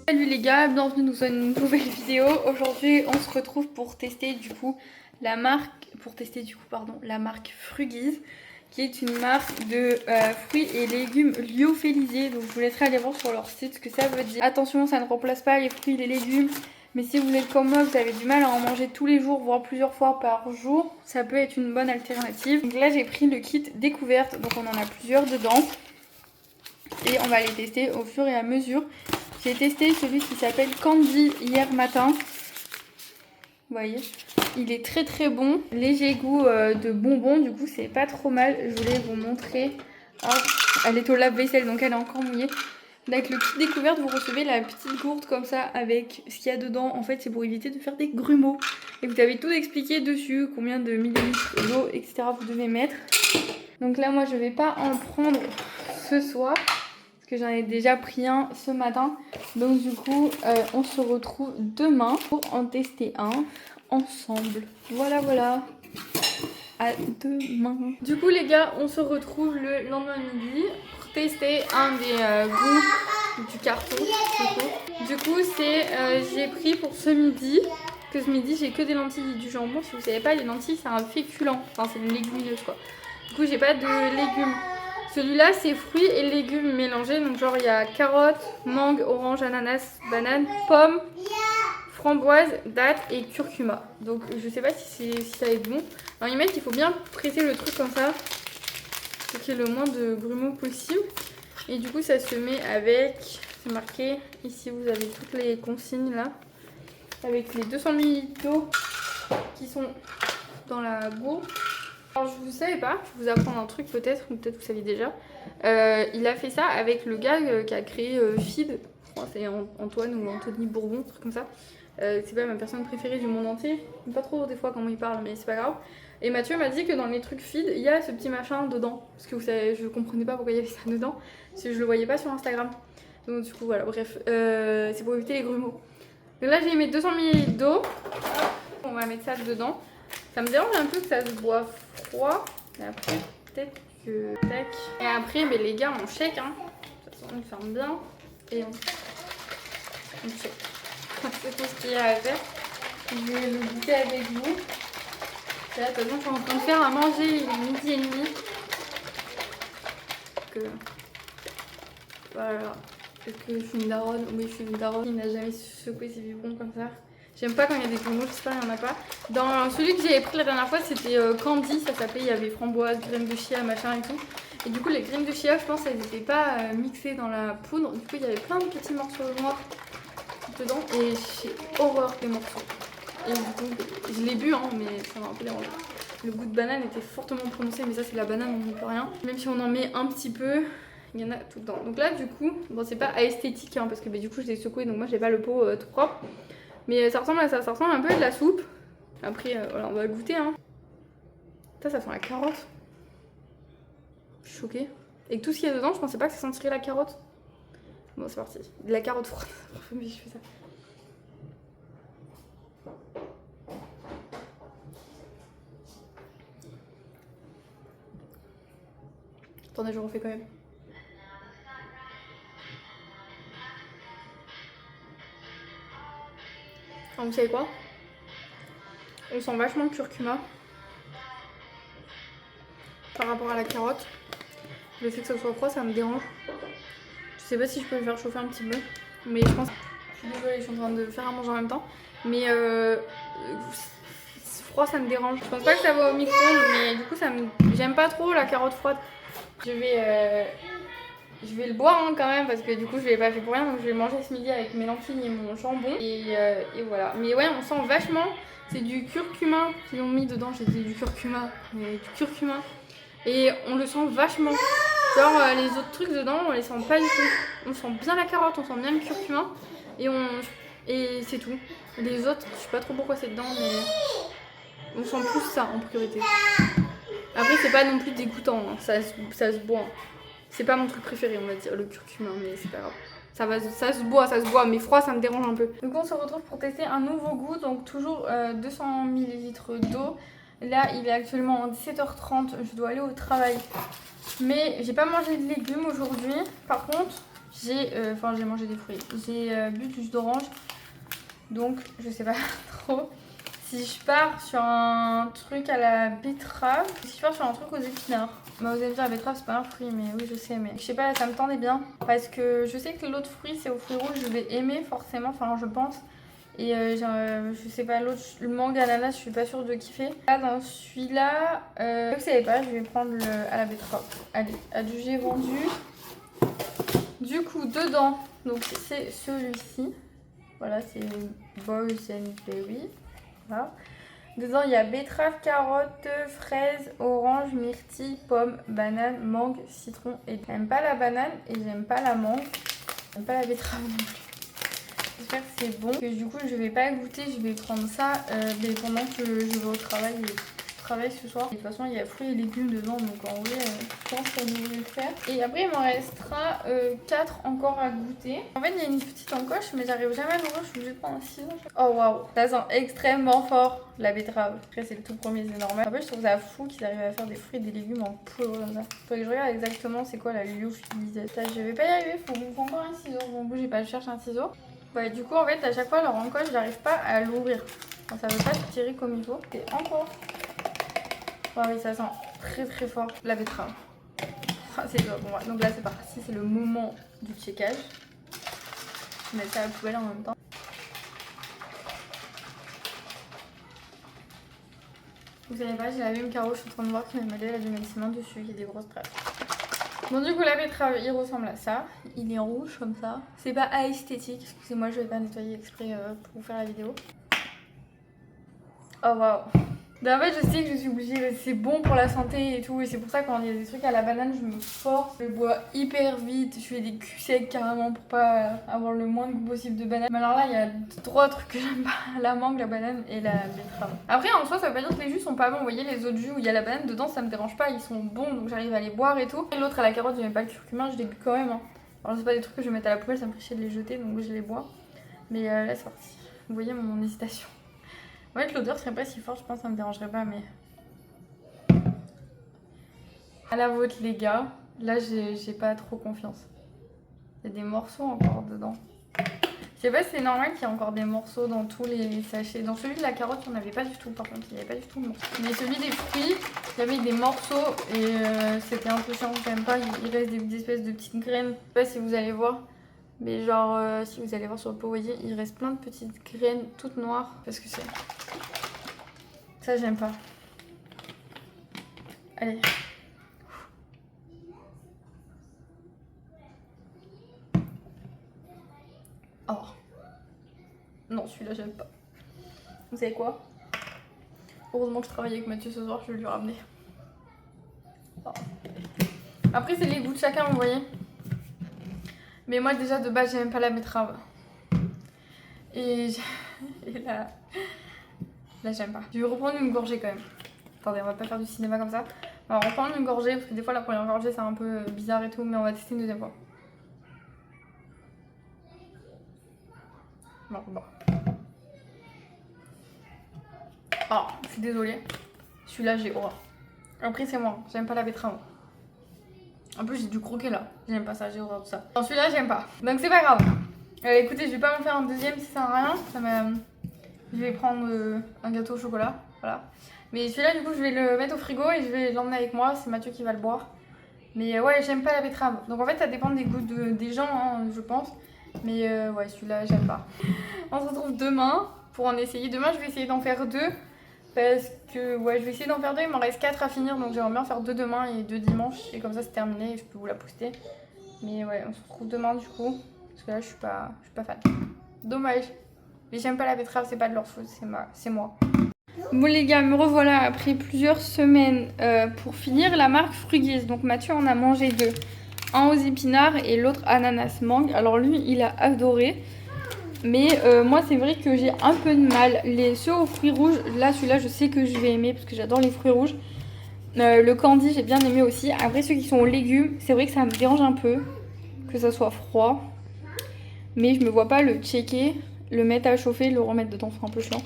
Salut les gars, bienvenue dans une nouvelle vidéo. Aujourd'hui on se retrouve pour tester la marque Frugies, qui est une marque de fruits et légumes lyophilisés. Donc je vous laisserai aller voir sur leur site ce que ça veut dire. Attention, ça ne remplace pas les fruits et les légumes, mais si vous êtes comme moi, vous avez du mal à en manger tous les jours, voire plusieurs fois par jour, ça peut être une bonne alternative. Donc là j'ai pris le kit découverte, donc on en a plusieurs dedans et on va les tester au fur et à mesure. J'ai testé celui qui s'appelle Candy hier matin. Vous voyez, il est très très bon. Léger goût de bonbons, du coup c'est pas trop mal. Je voulais vous montrer. Hop, elle est au lave-vaisselle donc elle est encore mouillée. Avec le kit découverte, vous recevez la petite gourde comme ça avec ce qu'il y a dedans. En fait, c'est pour éviter de faire des grumeaux. Et vous avez tout expliqué dessus, combien de millilitres d'eau, etc. vous devez mettre. Donc là, moi je vais pas en prendre ce soir, que j'en ai déjà pris un ce matin. Donc du coup on se retrouve demain pour en tester un ensemble. Voilà, à demain. Du coup les gars, on se retrouve le lendemain midi pour tester un des goûts du carton. Du coup c'est j'ai pris pour ce midi, que ce midi j'ai que des lentilles et du jambon. Si vous savez pas, les lentilles c'est un féculent, enfin c'est une légumineuse quoi. Du coup j'ai pas de légumes. Celui-là, c'est fruits et légumes mélangés. Donc genre, il y a carottes, mangue, orange, ananas, banane, pomme, framboise, date et curcuma. Donc je sais pas si ça va être bon. Alors ils mettent qu'il faut bien presser le truc comme ça, pour qu'il y ait le moins de grumeaux possible. Et du coup, ça se met avec, c'est marqué, ici vous avez toutes les consignes là, avec les 200 ml d'eau qui sont dans la gourde. Alors je vous savais pas, je vous apprends un truc peut-être, ou peut-être vous saviez déjà. Il a fait ça avec le gars qui a créé Feed, je crois c'est Antoine ou Anthony Bourbon, un truc comme ça. C'est pas ma personne préférée du monde entier, j'aime pas trop des fois comment il parle, mais c'est pas grave. Et Mathieu m'a dit que dans les trucs Feed, il y a ce petit machin dedans. Parce que vous savez, je comprenais pas pourquoi il y avait ça dedans, parce que je le voyais pas sur Instagram. Donc du coup voilà, bref, c'est pour éviter les grumeaux. Donc là j'ai mis 200 ml d'eau, on va mettre ça dedans. Ça me dérange un peu que ça se boit froid, mais après peut-être que... Tac. Et après, mais les gars, on check, hein. De toute façon, on ferme bien et on check. C'est tout ce qu'il y a à faire. Je vais le goûter avec vous. Et là, de toute façon, je suis en train de faire à manger, il est midi et demi. Que... Voilà. Est-ce que je suis une daronne? Oui, je suis une daronne. Il n'a jamais secoué ses biberons comme ça. J'aime pas quand il y a des grumeaux, j'espère qu'il n'y en a pas. Dans celui que j'avais pris la dernière fois, c'était Candy, ça s'appelait, il y avait framboise, graines de chia, machin et tout. Et du coup, les graines de chia, je pense, elles n'étaient pas mixées dans la poudre. Du coup, il y avait plein de petits morceaux noirs dedans et j'ai horreur des morceaux. Et du coup, je l'ai bu, hein, mais ça m'a un peu dérangé. Le goût de banane était fortement prononcé, mais ça, c'est la banane, on n'y peut rien. Même si on en met un petit peu, il y en a tout dedans. Donc là, du coup, bon, c'est pas esthétique, hein, parce que du coup, je l'ai secoué, donc moi, j'ai pas le pot tout propre. Mais ça ressemble à ça, ça ressemble un peu à de la soupe. Après, voilà, on va goûter, hein. Ça sent la carotte. Je suis choquée. Et tout ce qu'il y a dedans, je pensais pas que ça sentirait la carotte. Bon, c'est parti. De la carotte froide. Mais je fais ça. Attendez, je refais quand même. Alors, vous savez quoi? On sent vachement le curcuma par rapport à la carotte. Le fait que ça soit froid, ça me dérange. Je sais pas si je peux le faire chauffer un petit peu, mais je pense... Je suis désolée, je suis en train de faire à manger en même temps. Mais froid, ça me dérange. Je pense pas que ça va au micro-ondes, mais du coup, j'aime pas trop la carotte froide. Je vais le boire hein, quand même parce que du coup je l'ai pas fait pour rien, donc je vais manger ce midi avec mes lentilles et mon jambon et voilà. Mais ouais, on sent vachement, c'est du curcuma qu'ils ont mis dedans, j'ai dit du curcuma, mais du curcuma et on le sent vachement. Genre les autres trucs dedans on les sent pas du tout. On sent bien la carotte, on sent bien le curcuma et c'est tout. Les autres, je sais pas trop pourquoi c'est dedans, mais on sent plus ça en priorité. Après c'est pas non plus dégoûtant, hein. Ça se boit. C'est pas mon truc préféré, on va dire, le curcuma, mais c'est pas grave. Ça se boit, mais froid, ça me dérange un peu. Donc on se retrouve pour tester un nouveau goût, donc toujours 200 ml d'eau. Là, il est actuellement 17h30, je dois aller au travail. Mais j'ai pas mangé de légumes aujourd'hui. Par contre, j'ai mangé des fruits. J'ai bu du jus d'orange. Donc je sais pas trop. Si je pars sur un truc à la betterave, si je pars sur un truc aux épinards. Bah, vous allez me dire, la betterave c'est pas un fruit, mais oui je sais, mais je sais pas, ça me tendait bien. Parce que je sais que l'autre fruit c'est aux fruits rouges, je vais aimer forcément, enfin je pense. Et je sais pas, l'autre, le mangue ananas, je suis pas sûre de kiffer. Là dans celui-là, vous savez pas, je vais prendre le à la betterave. Allez, adieu, j'ai vendu. Du coup, dedans, donc c'est celui-ci. Voilà, c'est Boys and Berry. Voilà. Dedans, il y a betterave, carotte, fraise, orange, myrtille, pomme, banane, mangue, citron. Et j'aime pas la banane et j'aime pas la mangue. J'aime pas la betterave non plus. J'espère que c'est bon. Et du coup, je vais pas goûter, je vais prendre ça mais pendant que je vais au travail. Et je travaille ce soir. Et de toute façon, il y a fruits et légumes dedans, donc en vrai, je pense que ça devrait le faire. Et après, il m'en restera 4 encore à goûter. En fait, il y a une petite encoche, mais j'arrive jamais à l'ouvrir. Je suis obligée de prendre un ciseau. Oh waouh, ça sent extrêmement fort la betterave. Après, c'est le tout premier, c'est normal. En fait, je trouve ça fou qu'ils arrivent à faire des fruits et des légumes en poudre comme ça. Faudrait que je regarde exactement c'est quoi la lyophilisation. Je vais pas y arriver, faut encore un ciseau. Bon, bougez pas, je cherche un ciseau. Ouais, du coup, en fait, à chaque fois, leur encoche, j'arrive pas à l'ouvrir. Enfin, ça veut pas se tirer comme il faut. Et encore. Oh oui, ça sent très très fort la betterave. Ah, c'est bon, ouais. Donc là, c'est parti, c'est le moment du checkage. Je vais mettre ça à la poubelle en même temps. Vous savez pas, j'ai lavé une carreau, je suis en train de voir qu'il m'a mêlé, elle a du médicament dessus, il y a des grosses traces. Bon, du coup, la betterave, il ressemble à ça. Il est rouge comme ça. C'est pas esthétique, excusez-moi, je vais pas nettoyer exprès pour vous faire la vidéo. Oh waouh! En fait, je sais que je suis obligée, c'est bon pour la santé et tout, et c'est pour ça quand il y a des trucs à la banane, je me force, je bois hyper vite, je fais des culs secs carrément pour pas avoir le moins de goût possible de banane. Mais alors là, il y a 3 trucs que j'aime pas, la mangue, la banane et la betterave. Après, en soi, ça veut pas dire que les jus sont pas bons. Vous voyez, les autres jus où il y a la banane dedans, ça me dérange pas, ils sont bons, donc j'arrive à les boire et tout. Et l'autre à la carotte, j'aime pas le curcuma, je les bu quand même. Hein. Alors, c'est pas des trucs que je vais mettre à la poubelle, ça me ferait chier de les jeter, donc je les bois. Mais là, c'est parti. Vous voyez mon hésitation. En fait, l'odeur serait pas si forte, je pense que ça me dérangerait pas, mais. À la vôtre, les gars. Là, j'ai pas trop confiance. Il y a des morceaux encore dedans. Je sais pas si c'est normal qu'il y ait encore des morceaux dans tous les sachets. Dans celui de la carotte, il n'y en avait pas du tout, par contre. Il n'y avait pas du tout de morceaux. Mais celui des fruits, il y avait des morceaux et c'était un peu chiant. J'aime pas. Il reste des espèces de petites graines. Je sais pas si vous allez voir. Mais genre, si vous allez voir sur le pot, vous voyez, il reste plein de petites graines toutes noires. Parce que c'est. Ça, j'aime pas. Allez. Oh. Non, celui-là, j'aime pas. Vous savez quoi? Heureusement que je travaille avec Mathieu ce soir, je vais lui ramener. Oh. Après, c'est les goûts de chacun, vous voyez. Mais moi, déjà, de base, j'aime pas la betterave. Et là, j'aime pas. Je vais reprendre une gorgée quand même. Attendez, on va pas faire du cinéma comme ça. On va reprendre une gorgée, parce que des fois, la première gorgée, c'est un peu bizarre et tout. Mais on va tester une deuxième fois. Bon. Oh, je suis désolée. Celui-là, j'ai horreur. Après, c'est moi. J'aime pas la betterave. En plus, j'ai dû croquer là. J'aime pas ça, j'ai horreur de ça. Bon, celui-là, j'aime pas. Donc, c'est pas grave. Écoutez, je vais pas m'en faire un deuxième si ça sert à rien. Je vais prendre un gâteau au chocolat. Voilà. Mais celui-là, du coup, je vais le mettre au frigo et je vais l'emmener avec moi. C'est Mathieu qui va le boire. Mais ouais, j'aime pas la betterave. Donc, en fait, ça dépend des goûts des gens, hein, je pense. Mais ouais, celui-là, j'aime pas. On se retrouve demain pour en essayer. Demain, je vais essayer d'en faire 2. Parce que ouais, je vais essayer d'en faire 2. Il m'en reste 4 à finir. Donc, j'aimerais bien faire 2 demain et 2 dimanche. Et comme ça, c'est terminé et je peux vous la poster. Mais ouais, on se retrouve demain du coup. Parce que là, je suis pas fan. Dommage. Mais j'aime pas la betterave, c'est pas de leur faute, c'est moi. Bon les gars, me revoilà après plusieurs semaines pour finir la marque Frugies. Donc Mathieu en a mangé 2. Un aux épinards et l'autre ananas mangue. Alors lui, il a adoré. Mais moi, c'est vrai que j'ai un peu de mal. Ceux aux fruits rouges, là, celui-là, je sais que je vais aimer parce que j'adore les fruits rouges. Le candy, j'ai bien aimé aussi. Après, ceux qui sont aux légumes, c'est vrai que ça me dérange un peu que ça soit froid. Mais je me vois pas le checker, le mettre à chauffer, le remettre dedans, c'est un peu chiant.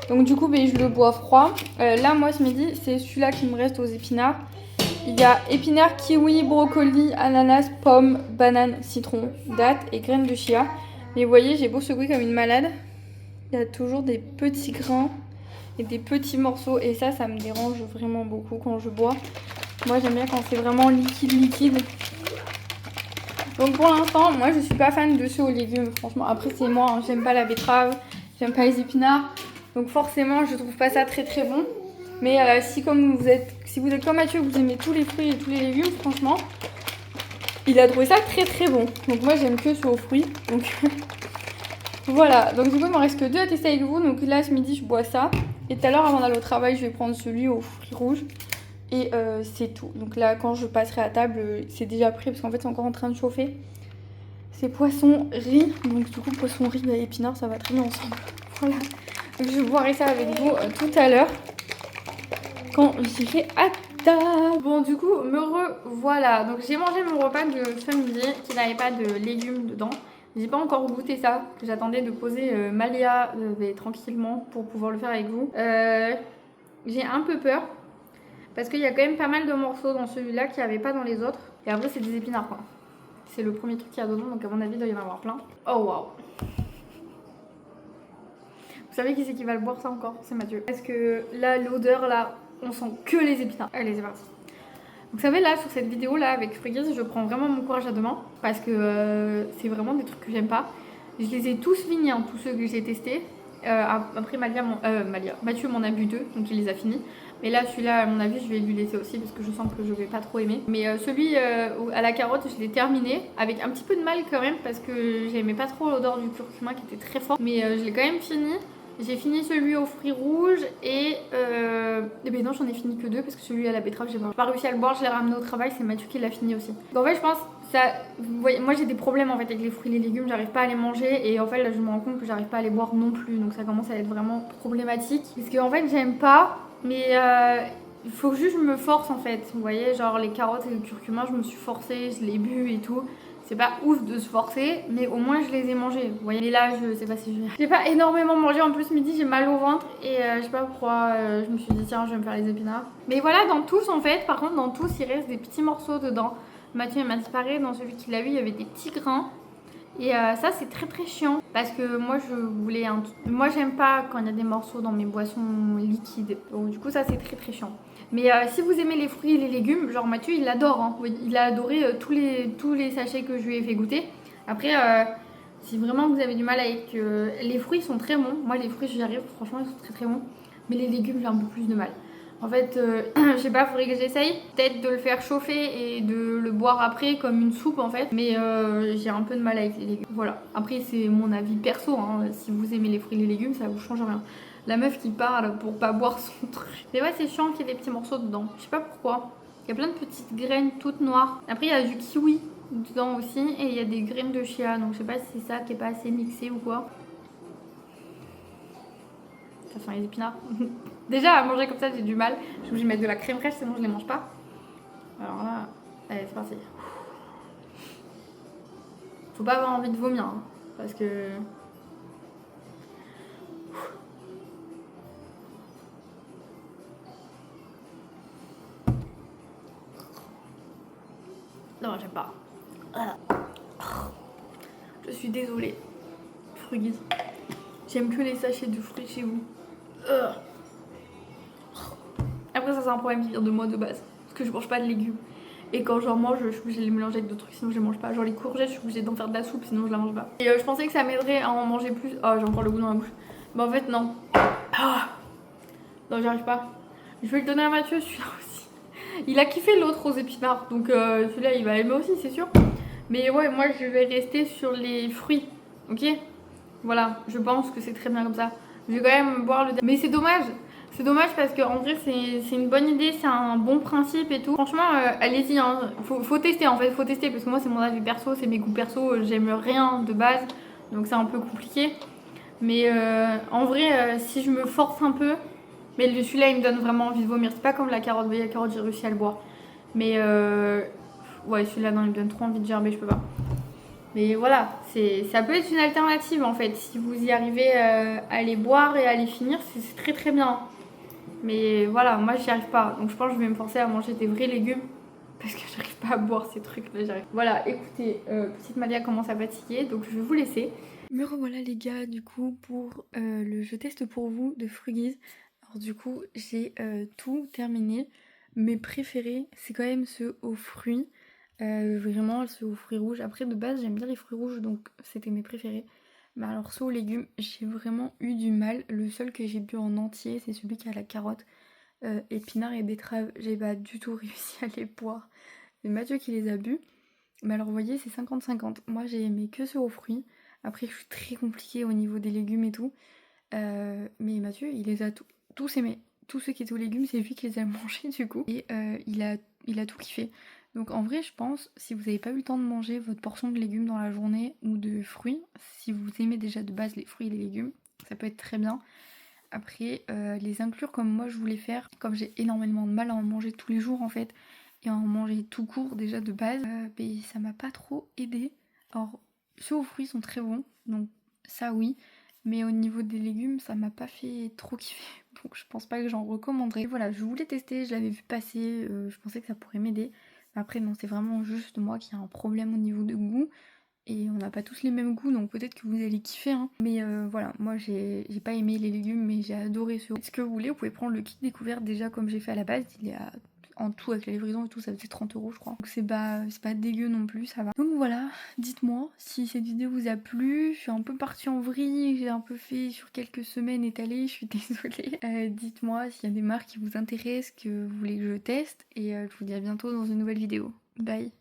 Donc du coup, je le bois froid. Là, moi, ce midi, c'est celui-là qui me reste aux épinards. il y a épinards, kiwi, brocoli, ananas, pomme, banane, citron, date et graines de chia. Mais vous voyez, j'ai beau secouer comme une malade, il y a toujours des petits grains et des petits morceaux. Et ça me dérange vraiment beaucoup quand je bois. Moi, j'aime bien quand c'est vraiment liquide. Donc pour l'instant, moi, je suis pas fan de ceux aux légumes, franchement. Après, c'est moi, hein, j'aime pas la betterave, j'aime pas les épinards. Donc forcément, je trouve pas ça très très bon. Mais si vous êtes comme Mathieu, vous aimez tous les fruits et tous les légumes, franchement, il a trouvé ça très très bon. Donc moi, j'aime que ceux aux fruits. Donc voilà. Donc du coup, il m'en reste que 2 à tester avec vous. Donc là, ce midi, je bois ça. Et tout à l'heure, avant d'aller au travail, je vais prendre celui aux fruits rouges. Et c'est tout. Donc là, quand je passerai à table, c'est déjà prêt parce qu'en fait, c'est encore en train de chauffer. C'est poisson riz. Donc du coup, poisson riz et épinards, ça va très bien ensemble. Voilà. Donc je boirai ça avec vous tout à l'heure quand j'irai à table. Bon, du coup, me revoilà. Donc j'ai mangé mon repas de ce midi qui n'avait pas de légumes dedans. J'ai pas encore goûté ça. J'attendais de poser Malia tranquillement pour pouvoir le faire avec vous. J'ai un peu peur. Parce qu'il y a quand même pas mal de morceaux dans celui-là qu'il n'y avait pas dans les autres. Et après, c'est des épinards, quoi. C'est le premier truc qu'il y a dedans, donc à mon avis, il doit y en avoir plein. Oh, waouh! Vous savez qui c'est qui va le boire, ça encore? C'est Mathieu. Parce que là, l'odeur, là, on sent que les épinards. Allez, c'est parti. Vous savez, là, sur cette vidéo-là, avec Friggies, je prends vraiment mon courage à deux mains. Parce que c'est vraiment des trucs que j'aime pas. Je les ai tous finis, hein, tous ceux que j'ai testés. Après, Mathieu m'en a bu 2, donc il les a finis. Mais là, celui-là, à mon avis, je vais lui laisser aussi parce que je sens que je vais pas trop aimer. Mais celui à la carotte, je l'ai terminé avec un petit peu de mal quand même parce que j'aimais pas trop l'odeur du curcuma qui était très fort. Mais je l'ai quand même fini. J'ai fini celui aux fruits rouges et ben non, j'en ai fini que 2 parce que celui à la betterave, j'ai pas réussi à le boire. Je l'ai ramené au travail, c'est Mathieu qui l'a fini aussi. Donc en fait, je pense ça. Vous voyez, moi j'ai des problèmes en fait avec les fruits et les légumes, j'arrive pas à les manger et en fait là je me rends compte que j'arrive pas à les boire non plus. Donc ça commence à être vraiment problématique parce que en fait j'aime pas. Mais il faut juste que je me force en fait. Vous voyez, genre les carottes et le curcuma, je me suis forcée, je l'ai bu et tout. C'est pas ouf de se forcer, mais au moins je les ai mangés. Vous voyez, mais là, je sais pas si je vais. J'ai pas énormément mangé. En plus, midi, j'ai mal au ventre. Et je sais pas pourquoi je me suis dit, tiens, je vais me faire les épinards. Mais voilà, dans tous en fait, par contre, dans tous, il reste des petits morceaux dedans. Mathieu m'a dit pareil, dans celui qu'il a eu, il y avait des petits grains. Et ça c'est très très chiant parce que moi je voulais moi j'aime pas quand il y a des morceaux dans mes boissons liquides, donc du coup ça c'est très très chiant. Mais si vous aimez les fruits et les légumes, genre Mathieu il adore, hein. Il a adoré tous les sachets que je lui ai fait goûter. Après si vraiment vous avez du mal avec les fruits sont très bons, moi les fruits j'y arrive, franchement ils sont très très bons, mais les légumes j'ai un peu plus de mal. En fait, je sais pas, faudrait que j'essaye peut-être de le faire chauffer et de le boire après comme une soupe en fait. Mais j'ai un peu de mal avec les légumes. Voilà. Après, c'est mon avis perso. Hein. Si vous aimez les fruits et les légumes, ça vous change rien. La meuf qui parle pour pas boire son truc. Mais ouais, c'est chiant qu'il y ait des petits morceaux dedans. Je sais pas pourquoi. Il y a plein de petites graines toutes noires. Après, il y a du kiwi dedans aussi. Et il y a des graines de chia. Donc je sais pas si c'est ça qui est pas assez mixé ou quoi. Ça sent les épinards. Déjà à manger comme ça j'ai du mal. Je suis obligée de mettre de la crème fraîche sinon je les mange pas. Alors là, allez c'est parti. Faut pas avoir envie de vomir hein, parce que... Non j'aime pas. Je suis désolée. Frugis. J'aime que les sachets de fruits chez vous. Après ça c'est un problème qui vient de moi de base. Parce que je mange pas de légumes. Et quand j'en mange, je suis obligée de les mélanger avec d'autres trucs, sinon je les mange pas. Genre les courgettes, je suis obligée d'en faire de la soupe, sinon je la mange pas. Et je pensais que ça m'aiderait à en manger plus. Oh, j'ai encore le goût dans la bouche. Mais en fait, non. Ah non, j'arrive pas. Je vais le donner à Mathieu, celui-là aussi. Il a kiffé l'autre aux épinards, donc celui-là il va aimer aussi, c'est sûr. Mais ouais, moi je vais rester sur les fruits, ok? Voilà, je pense que c'est très bien comme ça. Je vais quand même boire le... Mais c'est dommage. C'est dommage parce qu'en vrai c'est une bonne idée, c'est un bon principe et tout. Franchement allez-y, hein. Faut tester en fait, faut tester parce que moi c'est mon avis perso, c'est mes goûts perso, j'aime rien de base. Donc c'est un peu compliqué. Mais en vrai si je me force un peu, mais celui-là il me donne vraiment envie de vomir. C'est pas comme la carotte, vous voyez la carotte j'ai réussi à le boire. Mais ouais celui-là non il me donne trop envie de gerber, je peux pas. Mais voilà, ça peut être une alternative en fait. Si vous y arrivez à les boire et à les finir, c'est très très bien. Mais voilà, moi j'y arrive pas. Donc je pense que je vais me forcer à manger des vrais légumes parce que j'arrive pas à boire ces trucs là. Voilà, écoutez, petite Malia commence à fatiguer, donc je vais vous laisser. Me revoilà les gars du coup pour le je teste pour vous de Frugies. Alors du coup j'ai tout terminé. Mes préférés c'est quand même ceux aux fruits. Vraiment ceux aux fruits rouges. Après de base j'aime bien les fruits rouges donc c'était mes préférés. Mais alors ceux aux légumes j'ai vraiment eu du mal. Le seul que j'ai bu en entier c'est celui qui a la carotte. Épinards et betteraves, j'ai pas du tout réussi à les boire. C'est Mathieu qui les a bu. Mais alors vous voyez c'est 50-50. Moi j'ai aimé que ceux aux fruits. Après je suis très compliquée au niveau des légumes et tout. Mais Mathieu il les a tous aimés. Tous ceux qui étaient aux légumes c'est lui qui les a mangés du coup. Et il a tout kiffé. Donc en vrai je pense si vous n'avez pas eu le temps de manger votre portion de légumes dans la journée ou de fruits, si vous aimez déjà de base les fruits et les légumes, ça peut être très bien. Après, les inclure comme moi je voulais faire, comme j'ai énormément de mal à en manger tous les jours en fait, et à en manger tout court déjà de base, ben, ça m'a pas trop aidé. Alors, ceux aux fruits sont très bons, donc ça oui, mais au niveau des légumes, ça m'a pas fait trop kiffer, donc je pense pas que j'en recommanderais. Voilà, je voulais tester, je l'avais vu passer, je pensais que ça pourrait m'aider. Après non, c'est vraiment juste moi qui ai un problème au niveau de goût. Et on n'a pas tous les mêmes goûts, donc peut-être que vous allez kiffer. Hein. Mais voilà, moi j'ai pas aimé les légumes, mais j'ai adoré ce. Ce que vous voulez, vous pouvez prendre le kit découverte déjà comme j'ai fait à la base. Il est en tout avec la livraison et tout, ça faisait 30 € je crois. Donc c'est pas dégueu non plus, ça va. Donc voilà, dites-moi si cette vidéo vous a plu. Je suis un peu partie en vrille, j'ai un peu fait sur quelques semaines étalées, je suis désolée. Dites-moi s'il y a des marques qui vous intéressent, que vous voulez que je teste. Et je vous dis à bientôt dans une nouvelle vidéo. Bye!